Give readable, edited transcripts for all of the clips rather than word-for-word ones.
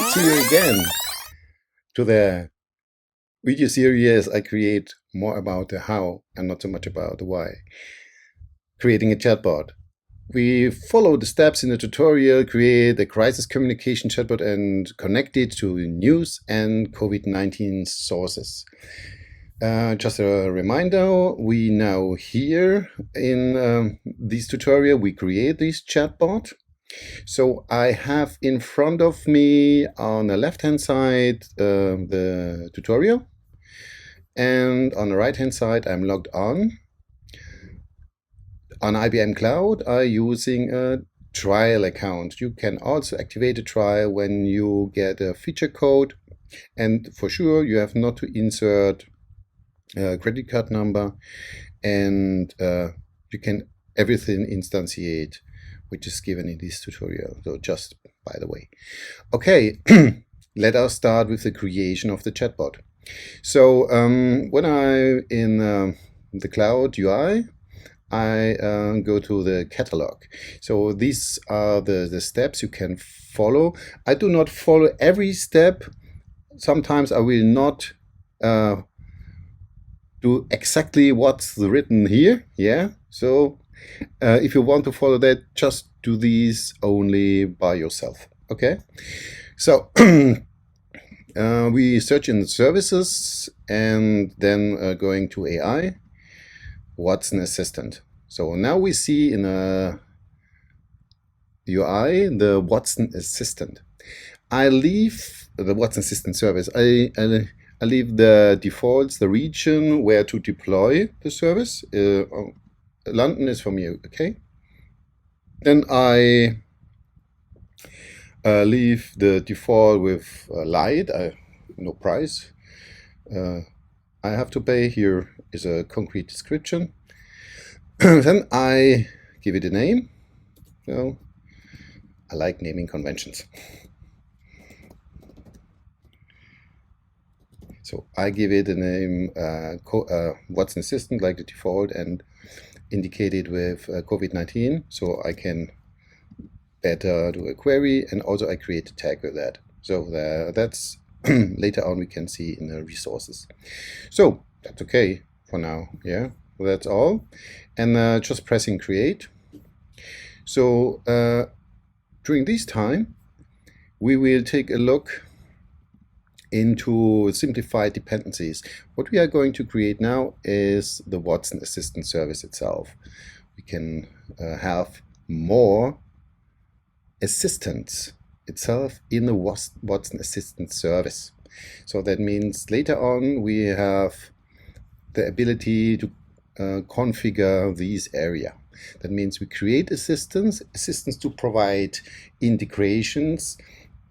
see you again to the video series I create more about the how and not so much about the why. Creating a chatbot. We follow the steps in the tutorial, create a crisis communication chatbot and connect it to news and COVID-19 sources. Just a reminder, we now here in this tutorial, we create this chatbot. So I have in front of me on the left-hand side the tutorial, and on the right-hand side I'm logged on. On IBM Cloud I'm using a trial account. You can also activate a trial when you get a feature code, and for sure you have not to insert a credit card number, and you can everything instantiate which is given in this tutorial. So just by the way. Okay, let us start with the creation of the chatbot. So when I'm in the Cloud UI, I go to the catalog. So these are the steps you can follow. I do not follow every step. Sometimes I will not do exactly what's written here. Yeah. So if you want to follow that, just do these only by yourself. Okay. So we search in the services and then going to AI. What's an assistant? So now we see in a UI the Watson assistant. I leave the Watson assistant service. I leave the defaults, the region where to deploy the service. London is for me, okay. Then I leave the default with light, no price. I have to pay. Here is a concrete description. Then I give it a name. So I like naming conventions. So I give it a name, Watson Assistant, like the default, and indicate it with COVID-19, so I can better do a query, and also I create a tag with that. So that's later on we can see in the resources. So that's okay for now. Yeah, well, that's all. And just pressing create. So during this time, we will take a look into simplified dependencies. What we are going to create now is the Watson Assistant service itself. We can have more assistants itself in the Watson Assistant service. So that means later on we have the ability to configure this area. That means we create assistants to provide integrations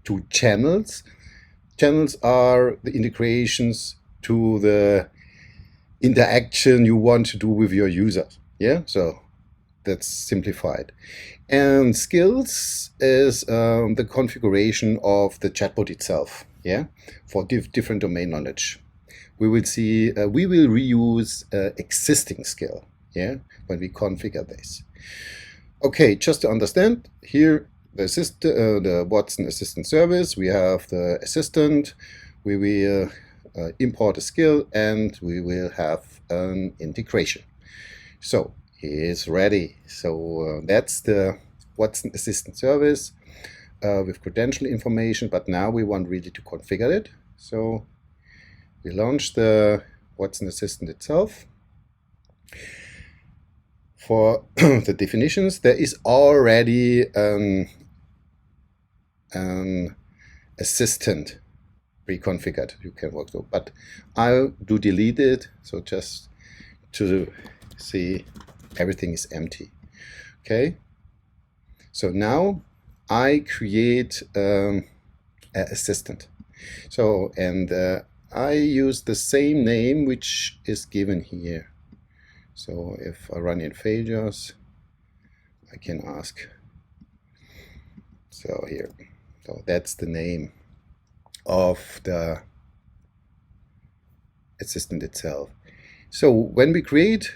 to channels. Channels are the integrations to the interaction you want to do with your users. Yeah, so that's simplified. And skills is the configuration of the chatbot itself. Yeah, for different domain knowledge. We will see. We will reuse existing skill. Yeah, when we configure this. Okay, just to understand here. The Watson Assistant service, we have the assistant, we will import a skill, and we will have an integration. So it's ready. So that's the Watson Assistant service with credential information, but now we want really to configure it. So we launch the Watson Assistant itself. For the definitions, there is already an assistant pre-configured you can work with, but I'll delete it, so just to see everything is empty. Okay, so now I create an assistant. So and I use the same name which is given here. So if I run in failures, I can ask. So here. So that's the name of the assistant itself. So when we create,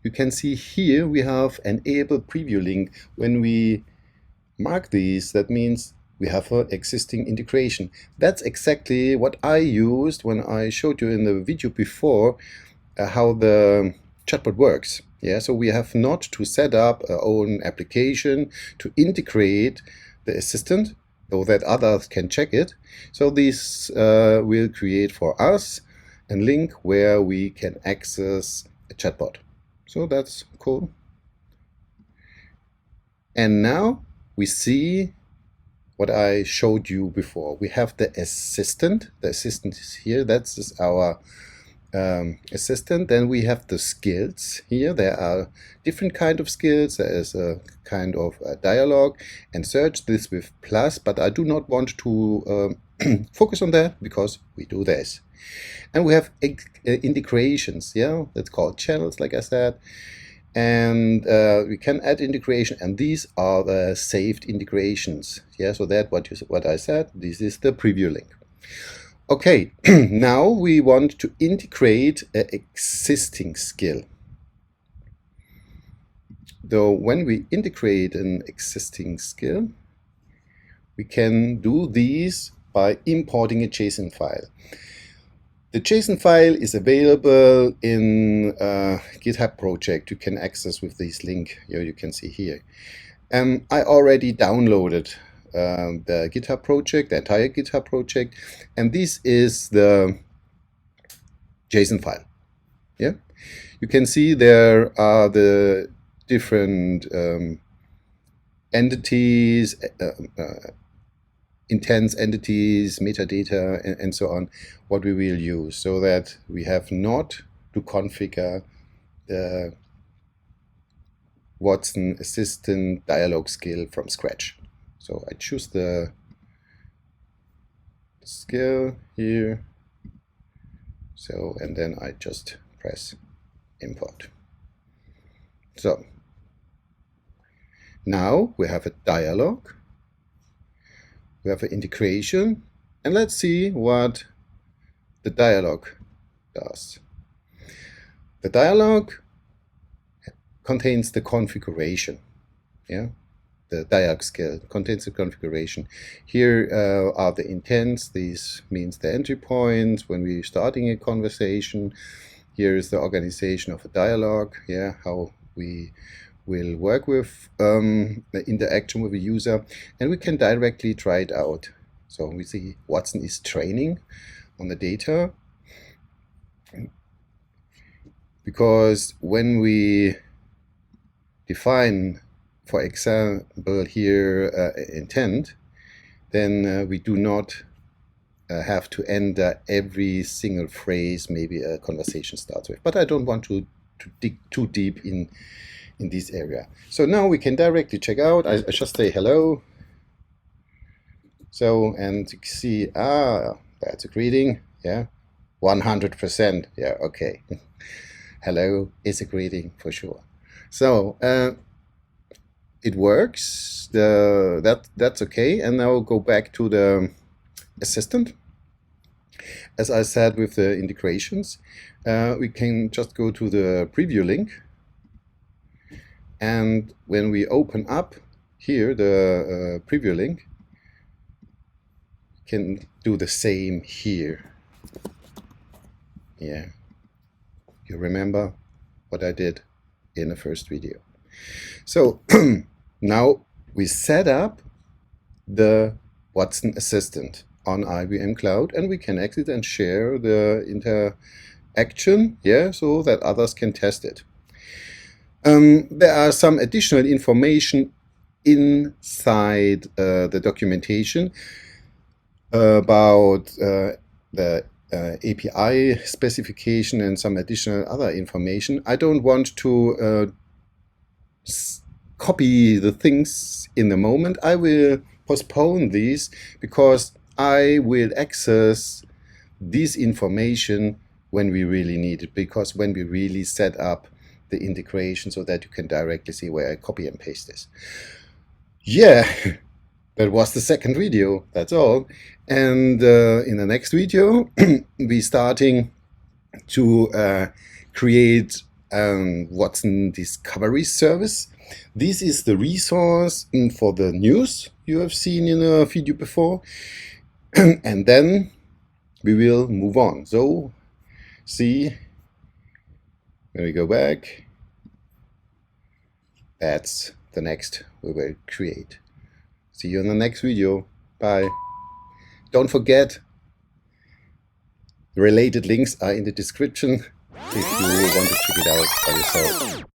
you can see here we have enable preview link. When we mark these, that means we have an existing integration. That's exactly what I used when I showed you in the video before how the chatbot works. Yeah, so we have not to set up our own application to integrate the assistant so that others can check it. So this will create for us a link where we can access a chatbot. So that's cool. And now we see what I showed you before. We have the assistant. The assistant is here. That's our assistant. Then we have the skills here. There are different kind of skills. There is a kind of a dialog and search, this with plus, but I do not want to focus on that because we do this. And we have integrations. Yeah, that's called channels, like I said. And we can add integration, and these are the saved integrations. Yeah, so that what I said, this is the preview link. Okay, now we want to integrate an existing skill. Though when we integrate an existing skill, we can do these by importing a JSON file. The JSON file is available in a GitHub project you can access with this link you can see here. I already downloaded the GitHub project, the entire GitHub project, and this is the JSON file. Yeah, you can see there are the different entities, intense entities, metadata, and so on, what we will use, so that we have not to configure the Watson Assistant dialog skill from scratch. So I choose the skill here. So, and then I just press import. So now we have a dialog. We have an integration, and let's see what the dialog does. The dialog contains the configuration. Yeah, the dialog skill contains the configuration. Here are the intents. This means the entry points when we're starting a conversation. Here is the organization of a dialog. Yeah, how we will work with the interaction with a user, and we can directly try it out. So we see Watson is training on the data, because when we define, for example, here intent, then we do not have to enter every single phrase maybe a conversation starts with. But I don't want to dig too deep in this area. So now we can directly check out. I just say hello. So, and you see, that's a greeting. Yeah, 100%. Yeah, okay. Hello is a greeting for sure. So it works. That's okay. And now go back to the assistant. As I said with the integrations, we can just go to the preview link. And when we open up here the preview link, can do the same here. Yeah, you remember what I did in the first video. So now we set up the Watson Assistant on IBM Cloud, and we can exit and share the interaction, yeah, so that others can test it. There are some additional information inside the documentation about the API specification and some additional other information. I don't want to copy the things in the moment. I will postpone these because I will access this information when we really need it, because when we really set up the integration so that you can directly see where I copy and paste this. Yeah, that was the second video, that's all. And in the next video, we're starting to create Watson Discovery Service. This is the resource for the news you have seen in a video before. And then we will move on. So see, when we go back, that's the next we will create. See you in the next video. Bye. Don't forget, the related links are in the description if you want to check it out by yourself.